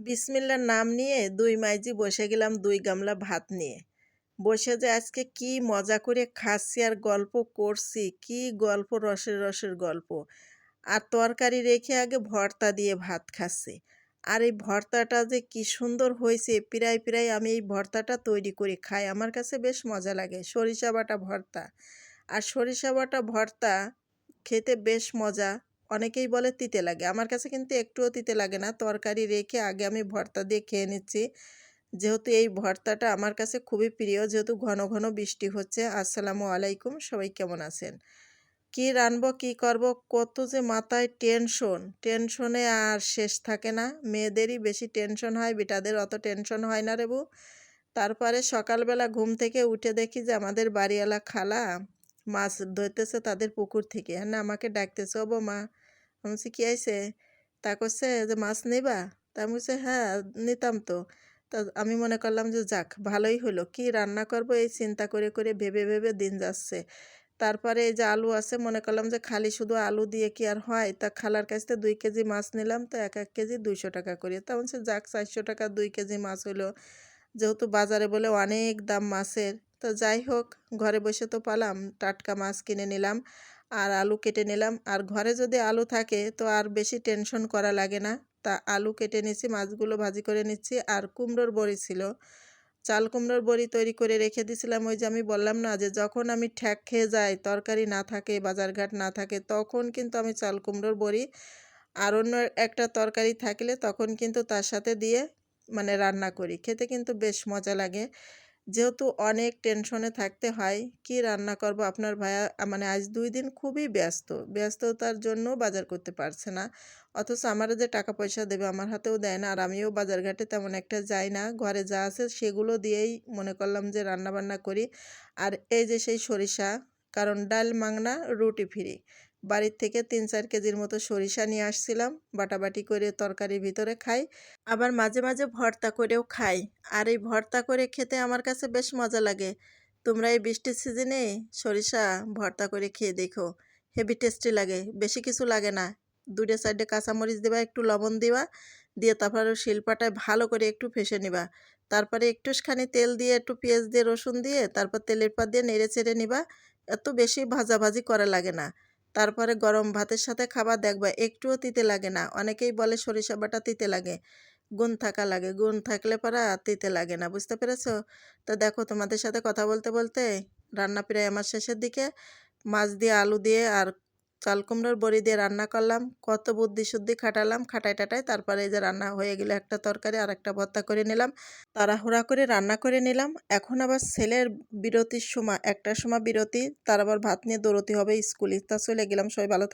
বিসমিল্লার নাম নিয়ে ২ মাইজি বসে গেলাম ২ গামলা ভাত নিয়ে। বসে যে আজকে কি মজা করে খাচ্ছি আর গল্প করছি, কি গল্প রসের, রসের গল্প। আর তরকারি রেখে আগে ভর্তা দিয়ে ভাত খাচ্ছি। আর এই ভর্তাটা যে কি সুন্দর হয়েছে, প্রায় আমি এই ভর্তাটা তৈরি করে খাই। আমার কাছে বেশ মজা লাগে। সরিষা বাটা ভর্তা। আর সরিষা বাটা ভর্তা খেতে বেশ মজা। অনেকেই বলে তিতে লাগে। আমার কাছে কিন্তু একটুও তিতে লাগে না। তরকারি রেখে আগে আমি ভর্তা দিয়ে খেয়ে নিচ্ছি। যেহেতু এই ভর্তাটা আমার কাছে খুবই প্রিয়, যেহেতু ঘন ঘন বৃষ্টি হচ্ছে। আসসালামু আলাইকুম, সবাই কেমন আছেন? কি রাঁধবো, কি করব, কত যে মাথায় টেনশন। টেনশনে আর শেষ থাকে না। মেয়েদেরই বেশি টেনশন হয়, বেটাদের অত টেনশন হয় না রে বউ। তারপরে সকালবেলা ঘুম থেকে উঠে দেখি যে আমাদের বাড়িওয়ালা খালা মাছ ধরতেছে তাদের পুকুর থেকে। হ্যাঁ, না আমাকে ডাকতেছে, ও বৌমা। আমি বলছি কি হয়েছে? তা করছে যে মাছ নিবা? তা আমি বলছি হ্যাঁ, নিতাম তো। তা আমি মনে করলাম যে যাক ভালোই হলো, কি রান্না করব এই চিন্তা করে করে ভেবে ভেবে দিন যাচ্ছে। তারপরে এই যে আলু আছে, মনে করলাম যে খালি শুধু আলু দিয়ে কি আর হয়, তা খালার কাছ থেকে 2 কেজি মাছ নিলাম, তো এক এক কেজি 200 টাকা করে। তা বলছে যাক 400 টাকা 2 কেজি মাছ হলো। যেহেতু বাজারে বলে অনেক দাম মাছের, তো যাই হোক ঘরে বসে তো পালাম, টাটকা মাছ কিনে নিলাম আর আলু কেটে নিলাম। আর ঘরে যদি আলু থাকে তো আর বেশি টেনশন করা লাগে না। তা আলু কেটে নিচ্ছি, মাছগুলো ভাজি করে নিচ্ছি। আর কুমড়োর বড়ি ছিল, চাল কুমড়োর বড়ি তৈরি করে রেখে দিয়েছিলাম। ওই যে আমি বললাম না যে যখন আমি ঠ্যাক খেয়ে যাই, তরকারি না থাকে, বাজারঘাট না থাকে, তখন কিন্তু আমি চাল কুমড়োর বড়ি আর অন্য একটা তরকারি থাকলে তখন কিন্তু তার সাথে দিয়ে মানে রান্না করি। খেতে কিন্তু বেশ মজা লাগে। যেহেতু অনেক টেনশনে থাকতে হয়, কি রান্না করব, আপনার ভাইয়া মানে আজ 2 দিন খুবই ব্যস্ত। ব্যস্ততার জন্য বাজার করতে পারছে না। অথচ আমারে যে টাকা পয়সা দেবে আমার হাতেও দেয় না। আর আমিও বাজারঘাটে তেমন একটা যাই না। ঘরে যা আছে সেগুলো দিয়েই মনে করলাম যে রান্নাবান্না করি। আর এই যে সেই সরিষা, কারণ ডাল মাংনা রুটি ফ্রি। বাড়ির থেকে 3-4 কেজির মতো সরিষা নিয়ে আসছিলাম। বাটাবাটি করে তরকারির ভিতরে খাই। আবার মাঝে মাঝে ভর্তা করেও খাই। আর এই ভর্তা করে খেতে আমার কাছে বেশ মজা লাগে। তোমরা এই বৃষ্টির সিজনে সরিষা ভর্তা করে খেয়ে দেখো, হেভি টেস্টি লাগে। বেশি কিছু লাগে না। 2-4টে কাঁচামরিচ দিবা, একটু লবণ দিবা, দিয়ে তারপরে শিলপাটায় ভালো করে একটু ফেষে নিবা। তারপরে একটুখানি তেল দিয়ে, একটু পেঁয়াজ দিয়ে, রসুন দিয়ে, তারপর তেলের পাত দিয়ে নেড়ে চেড়ে নিবা। এত বেশি ভাজাভাজি করা লাগে না। তারপরে গরম ভাতের সাথে খাবা, দেখবা একটুও তিতে লাগে না। অনেকেই বলে সরিষা বাটা তিতে লাগে। গুণ থাকা লাগে, গুণ থাকলে পরে আর তিতে লাগে না। বুঝতে পেরেছো? তো দেখো তোমাদের সাথে কথা বলতে বলতে রান্না প্রায় আমার শেষের দিকে। মাছ দিয়ে, আলু দিয়ে আর চাল কুমড়োর বড়ি দিয়ে রান্না করলাম। কত বুদ্ধি শুদ্ধি খাটালাম, খাটাই টাটাই তারপরে এই যে রান্না হয়ে গেলে একটা তরকারি আর একটা ভর্তা করে নিলাম। তাড়াহুড়া করে রান্না করে নিলাম। এখন আবার ছেলের বিরতির সময়, 1টার সময় বিরতি, তার আবার ভাত নিয়ে দৌড়তে হবে স্কুলে। তা চলে গেলাম। সবাই ভালো